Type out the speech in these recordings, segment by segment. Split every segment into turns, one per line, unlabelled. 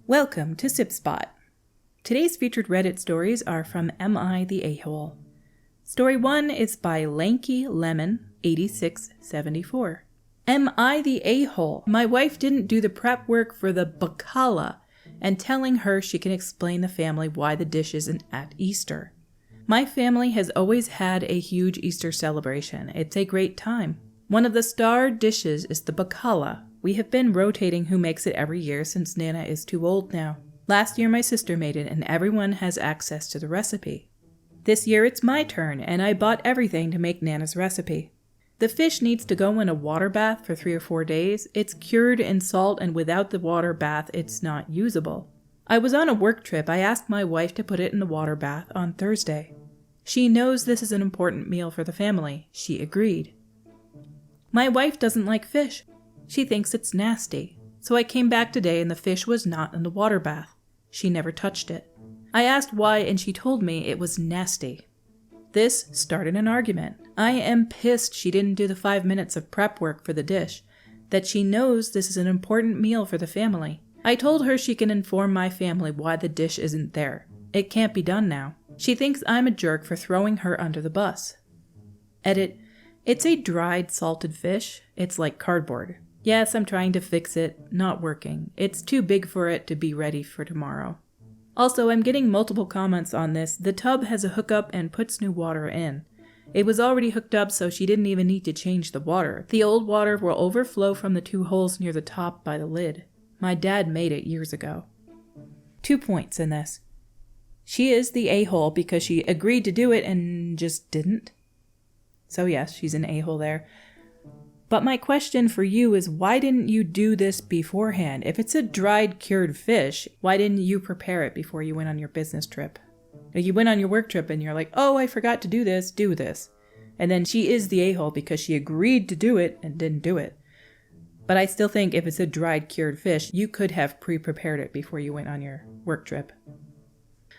Welcome to Sib Spot. Today's featured Reddit stories are from Am I the A-Hole? Story 1 is by Lanky Lemon 8674. Am I the a-hole? My wife didn't do the prep work for the Baccala and telling her she can explain the family why the dish isn't at Easter. My family has always had a huge Easter celebration. It's a great time. One of the star dishes is the Baccala. We have been rotating who makes it every year since Nana is too old now. Last year my sister made it and everyone has access to the recipe. This year it's my turn and I bought everything to make Nana's recipe. The fish needs to go in a water bath for 3 or 4 days. It's cured in salt and without the water bath it's not usable. I was on a work trip. I asked my wife to put it in the water bath on Thursday. She knows this is an important meal for the family. She agreed. My wife doesn't like fish. She thinks it's nasty. So I came back today and the fish was not in the water bath. She never touched it. I asked why and she told me it was nasty. This started an argument. I am pissed she didn't do the 5 minutes of prep work for the dish, that she knows this is an important meal for the family. I told her she can inform my family why the dish isn't there. It can't be done now. She thinks I'm a jerk for throwing her under the bus. Edit. It's a dried salted fish. It's like cardboard. Yes, I'm trying to fix it. Not working. It's too big for it to be ready for tomorrow. Also, I'm getting multiple comments on this. The tub has a hookup and puts new water in. It was already hooked up, so she didn't even need to change the water. The old water will overflow from the 2 holes near the top by the lid. My dad made it years ago. 2 points in this. She is the a-hole because she agreed to do it and just didn't. So yes, she's an a-hole there. But my question for you is, why didn't you do this beforehand? If it's a dried, cured fish, why didn't you prepare it before you went on your business trip? You went on your work trip and you're like, oh, I forgot to do this. And then she is the a-hole because she agreed to do it and didn't do it. But I still think if it's a dried, cured fish, you could have pre-prepared it before you went on your work trip.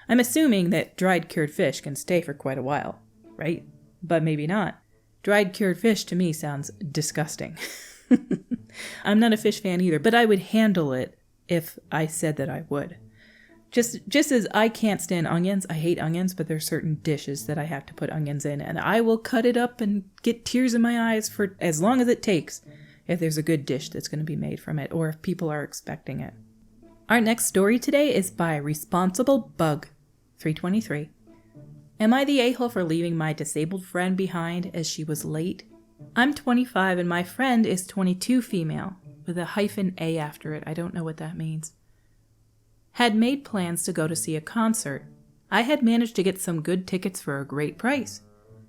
I'm assuming that dried, cured fish can stay for quite a while, right? But maybe not. Dried cured fish to me sounds disgusting. I'm not a fish fan either, but I would handle it if I said that I would. Just as I can't stand onions, I hate onions, but there's certain dishes that I have to put onions in, and I will cut it up and get tears in my eyes for as long as it takes if there's a good dish that's going to be made from it, or if people are expecting it. Our next story today is by Responsible Bug 323. Am I the a-hole for leaving my disabled friend behind as she was late? I'm 25 and my friend is 22 female, with a -A after it. I don't know what that means. Had made plans to go to see a concert. I had managed to get some good tickets for a great price.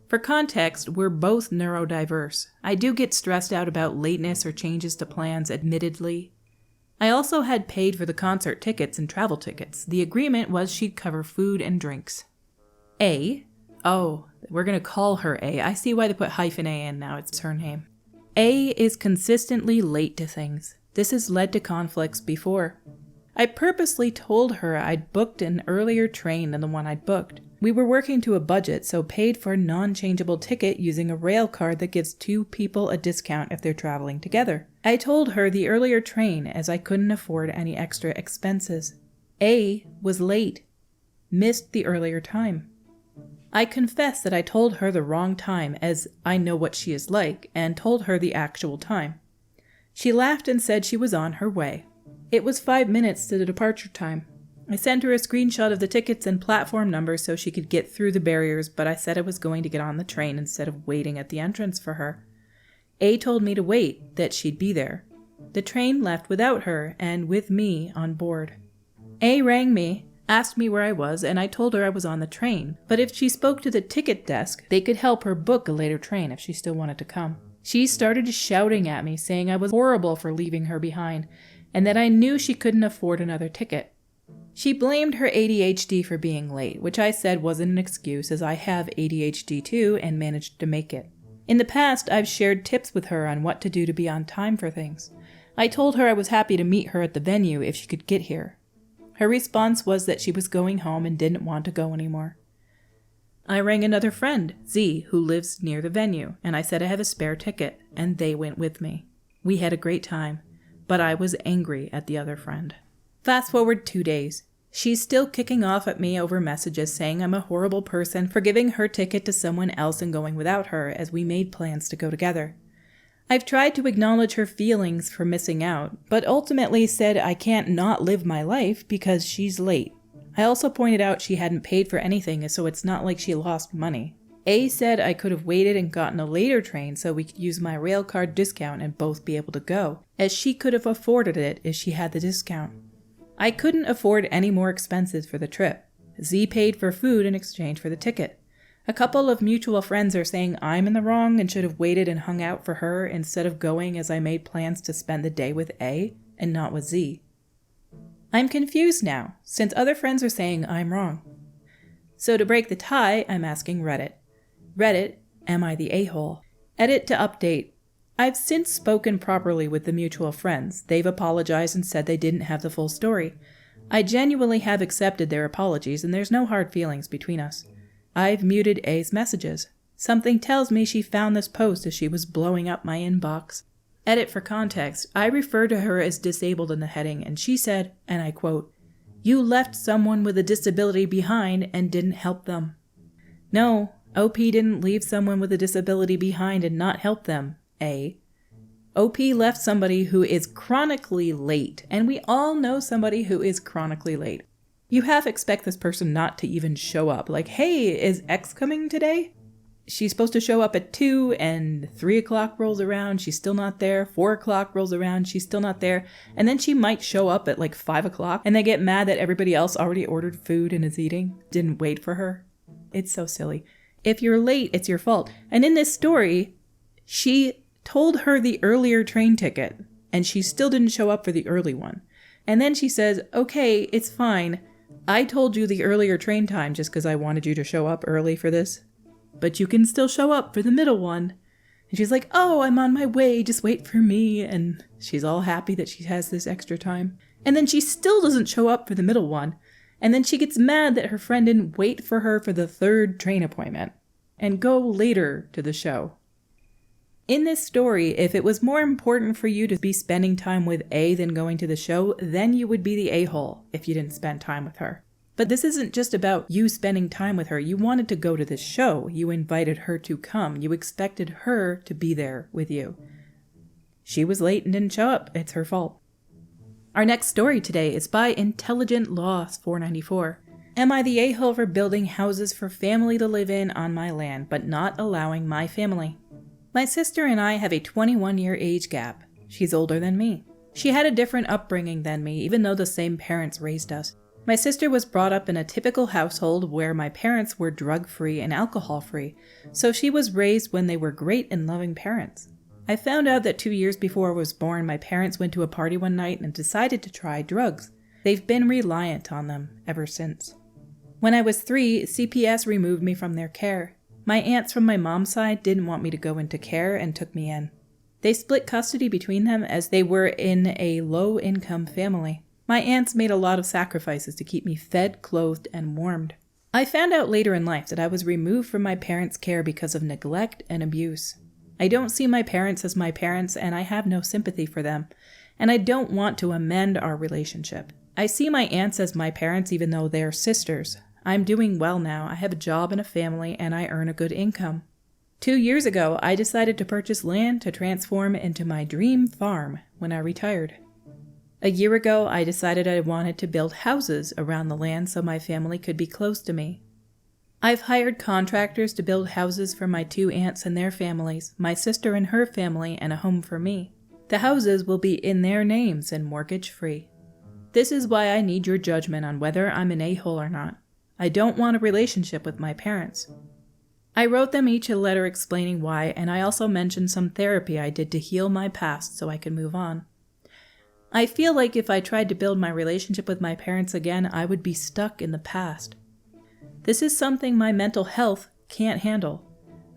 For context, we're both neurodiverse. I do get stressed out about lateness or changes to plans, admittedly. I also had paid for the concert tickets and travel tickets. The agreement was she'd cover food and drinks. A. Oh, we're going to call her A. I see why they put -A in now. It's her name. A is consistently late to things. This has led to conflicts before. I purposely told her I'd booked an earlier train than the one I'd booked. We were working to a budget, so paid for a non-changeable ticket using a rail card that gives 2 people a discount if they're traveling together. I told her the earlier train as I couldn't afford any extra expenses. A was late. Missed the earlier time. I confess that I told her the wrong time, as I know what she is like, and told her the actual time. She laughed and said she was on her way. It was 5 minutes to the departure time. I sent her a screenshot of the tickets and platform numbers so she could get through the barriers, but I said I was going to get on the train instead of waiting at the entrance for her. A told me to wait, that she'd be there. The train left without her, and with me on board. A rang me, asked me where I was, and I told her I was on the train, but if she spoke to the ticket desk, they could help her book a later train if she still wanted to come. She started shouting at me, saying I was horrible for leaving her behind, and that I knew she couldn't afford another ticket. She blamed her ADHD for being late, which I said wasn't an excuse as I have ADHD too and managed to make it. In the past, I've shared tips with her on what to do to be on time for things. I told her I was happy to meet her at the venue if she could get here. Her response was that she was going home and didn't want to go anymore. I rang another friend, Z, who lives near the venue, and I said I have a spare ticket, and they went with me. We had a great time, but I was angry at the other friend. Fast forward 2 days. She's still kicking off at me over messages saying I'm a horrible person for giving her ticket to someone else and going without her, as we made plans to go together. I've tried to acknowledge her feelings for missing out, but ultimately said I can't not live my life because she's late. I also pointed out she hadn't paid for anything, so it's not like she lost money. A said I could have waited and gotten a later train so we could use my rail card discount and both be able to go, as she could have afforded it if she had the discount. I couldn't afford any more expenses for the trip. Z paid for food in exchange for the ticket. A couple of mutual friends are saying I'm in the wrong and should have waited and hung out for her instead of going, as I made plans to spend the day with A and not with Z. I'm confused now, since other friends are saying I'm wrong. So to break the tie, I'm asking Reddit. Reddit, am I the a-hole? Edit to update. I've since spoken properly with the mutual friends. They've apologized and said they didn't have the full story. I genuinely have accepted their apologies, and there's no hard feelings between us. I've muted A's messages. Something tells me she found this post as she was blowing up my inbox. Edit for context. I refer to her as disabled in the heading, and she said, and I quote, "You left someone with a disability behind and didn't help them." No, OP didn't leave someone with a disability behind and not help them, A. OP left somebody who is chronically late, and we all know somebody who is chronically late. You half expect this person not to even show up. Like, hey, is X coming today? She's supposed to show up at 2 and 3 o'clock rolls around. She's still not there. 4 o'clock rolls around. She's still not there. And then she might show up at like 5 o'clock and they get mad that everybody else already ordered food and is eating. Didn't wait for her. It's so silly. If you're late, it's your fault. And in this story, she told her the earlier train ticket and she still didn't show up for the early one. And then she says, okay, it's fine. I told you the earlier train time just because I wanted you to show up early for this. But you can still show up for the middle one. And she's like, oh, I'm on my way, just wait for me. And she's all happy that she has this extra time. And then she still doesn't show up for the middle one. And then she gets mad that her friend didn't wait for her for the third train appointment and go later to the show. In this story, if it was more important for you to be spending time with A than going to the show, then you would be the a-hole if you didn't spend time with her. But this isn't just about you spending time with her. You wanted to go to this show. You invited her to come. You expected her to be there with you. She was late and didn't show up. It's her fault. Our next story today is by Intelligent Loss 494. Am I the a-hole for building houses for family to live in on my land, but not allowing my family? My sister and I have a 21-year age gap. She's older than me. She had a different upbringing than me, even though the same parents raised us. My sister was brought up in a typical household where my parents were drug-free and alcohol-free, so she was raised when they were great and loving parents. I found out that 2 years before I was born, my parents went to a party one night and decided to try drugs. They've been reliant on them ever since. When I was 3, CPS removed me from their care. My aunts from my mom's side didn't want me to go into care and took me in. They split custody between them as they were in a low-income family. My aunts made a lot of sacrifices to keep me fed, clothed, and warmed. I found out later in life that I was removed from my parents' care because of neglect and abuse. I don't see my parents as my parents, and I have no sympathy for them, and I don't want to amend our relationship. I see my aunts as my parents even though they're sisters. I'm doing well now. I have a job and a family, and I earn a good income. 2 years ago, I decided to purchase land to transform into my dream farm when I retired. A year ago, I decided I wanted to build houses around the land so my family could be close to me. I've hired contractors to build houses for my 2 aunts and their families, my sister and her family, and a home for me. The houses will be in their names and mortgage-free. This is why I need your judgment on whether I'm an a-hole or not. I don't want a relationship with my parents. I wrote them each a letter explaining why, and I also mentioned some therapy I did to heal my past so I could move on. I feel like if I tried to build my relationship with my parents again, I would be stuck in the past. This is something my mental health can't handle.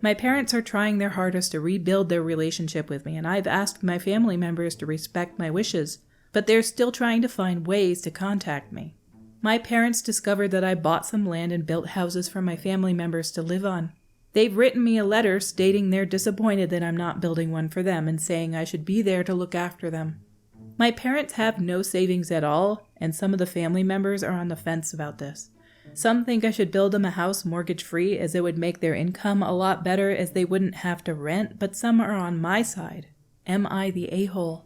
My parents are trying their hardest to rebuild their relationship with me, and I've asked my family members to respect my wishes, but they're still trying to find ways to contact me. My parents discovered that I bought some land and built houses for my family members to live on. They've written me a letter stating they're disappointed that I'm not building one for them and saying I should be there to look after them. My parents have no savings at all, and some of the family members are on the fence about this. Some think I should build them a house mortgage-free as it would make their income a lot better as they wouldn't have to rent, but some are on my side. Am I the a-hole?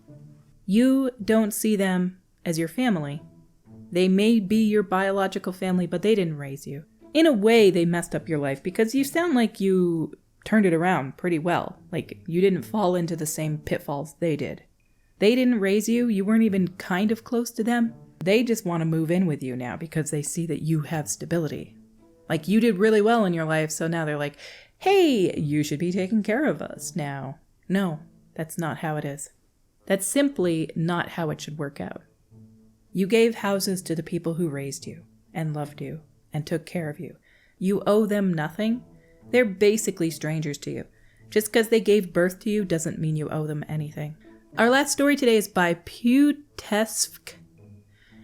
You don't see them as your family. They may be your biological family, but they didn't raise you. In a way, they messed up your life because you sound like you turned it around pretty well. Like, you didn't fall into the same pitfalls they did. They didn't raise you. You weren't even kind of close to them. They just want to move in with you now because they see that you have stability. Like, you did really well in your life, so now they're like, hey, you should be taking care of us now. No, that's not how it is. That's simply not how it should work out. You gave houses to the people who raised you and loved you and took care of you. You owe them nothing. They're basically strangers to you. Just because they gave birth to you doesn't mean you owe them anything. Our last story today is by Pewtesvk.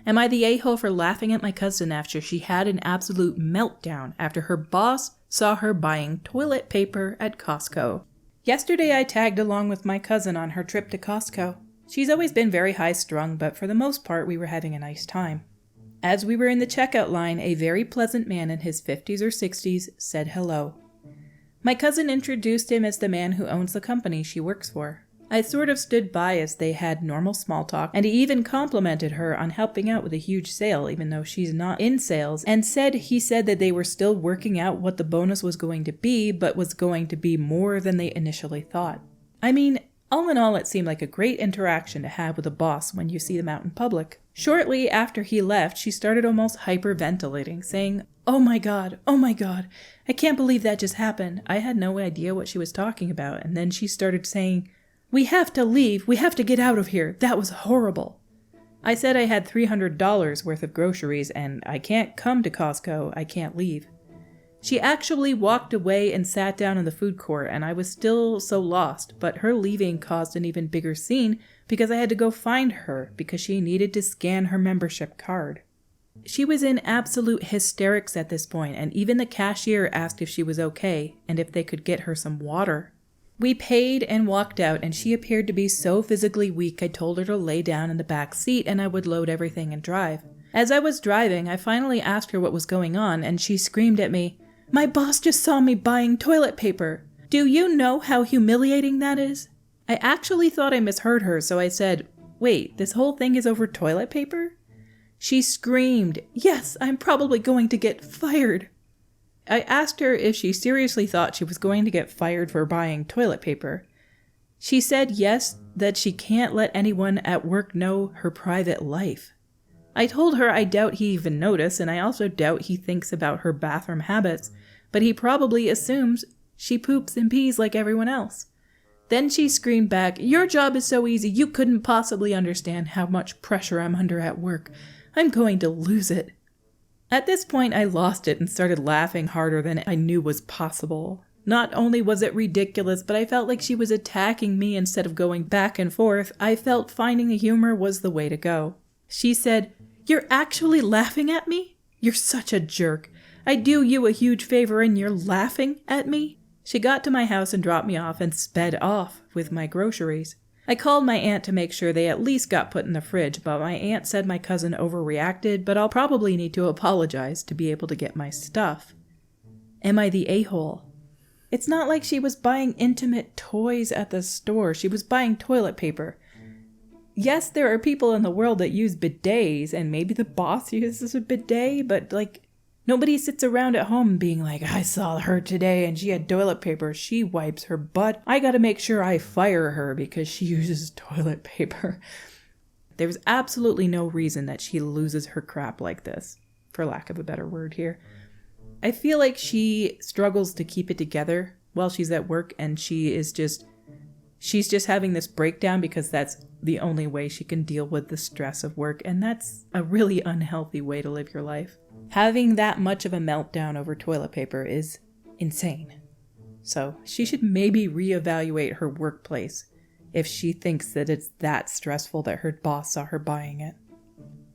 Am I the a-hole for laughing at my cousin after she had an absolute meltdown after her boss saw her buying toilet paper at Costco? Yesterday I tagged along with my cousin on her trip to Costco. She's always been very high-strung, but for the most part we were having a nice time. As we were in the checkout line, a very pleasant man in his 50s or 60s said hello. My cousin introduced him as the man who owns the company she works for. I sort of stood by as they had normal small talk, and he even complimented her on helping out with a huge sale, even though she's not in sales, and he said that they were still working out what the bonus was going to be, but was going to be more than they initially thought. I mean, all in all, it seemed like a great interaction to have with a boss when you see them out in public. Shortly after he left, she started almost hyperventilating, saying, oh my god, I can't believe that just happened. I had no idea what she was talking about, and then she started saying, we have to leave, we have to get out of here, that was horrible. I said I had $300 worth of groceries, and I can't come to Costco, I can't leave. She actually walked away and sat down in the food court, and I was still so lost, but her leaving caused an even bigger scene because I had to go find her because she needed to scan her membership card. She was in absolute hysterics at this point, and even the cashier asked if she was okay and if they could get her some water. We paid and walked out, and she appeared to be so physically weak I told her to lay down in the back seat and I would load everything and drive. As I was driving, I finally asked her what was going on, and she screamed at me, my boss just saw me buying toilet paper. Do you know how humiliating that is? I actually thought I misheard her, so I said, wait, this whole thing is over toilet paper? She screamed, yes, I'm probably going to get fired. I asked her if she seriously thought she was going to get fired for buying toilet paper. She said yes, that she can't let anyone at work know her private life. I told her I doubt he even noticed, and I also doubt he thinks about her bathroom habits, but he probably assumes she poops and pees like everyone else. Then she screamed back, your job is so easy, you couldn't possibly understand how much pressure I'm under at work. I'm going to lose it. At this point, I lost it and started laughing harder than I knew was possible. Not only was it ridiculous, but I felt like she was attacking me instead of going back and forth. I felt finding the humor was the way to go. She said, you're actually laughing at me? You're such a jerk. I do you a huge favor and you're laughing at me? She got to my house and dropped me off and sped off with my groceries. I called my aunt to make sure they at least got put in the fridge, but my aunt said my cousin overreacted, but I'll probably need to apologize to be able to get my stuff. Am I the a-hole? It's not like she was buying intimate toys at the store. She was buying toilet paper. Yes, there are people in the world that use bidets, and maybe the boss uses a bidet, but nobody sits around at home being like, I saw her today and she had toilet paper. She wipes her butt. I gotta make sure I fire her because she uses toilet paper. There's absolutely no reason that she loses her crap like this, for lack of a better word here. I feel like she struggles to keep it together while she's at work, and she's just having this breakdown because that's the only way she can deal with the stress of work, and that's a really unhealthy way to live your life. Having that much of a meltdown over toilet paper is insane. So she should maybe reevaluate her workplace if she thinks that it's that stressful that her boss saw her buying it.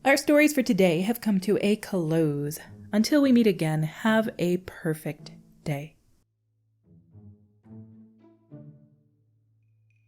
Our stories for today have come to a close. Until we meet again, have a perfect day.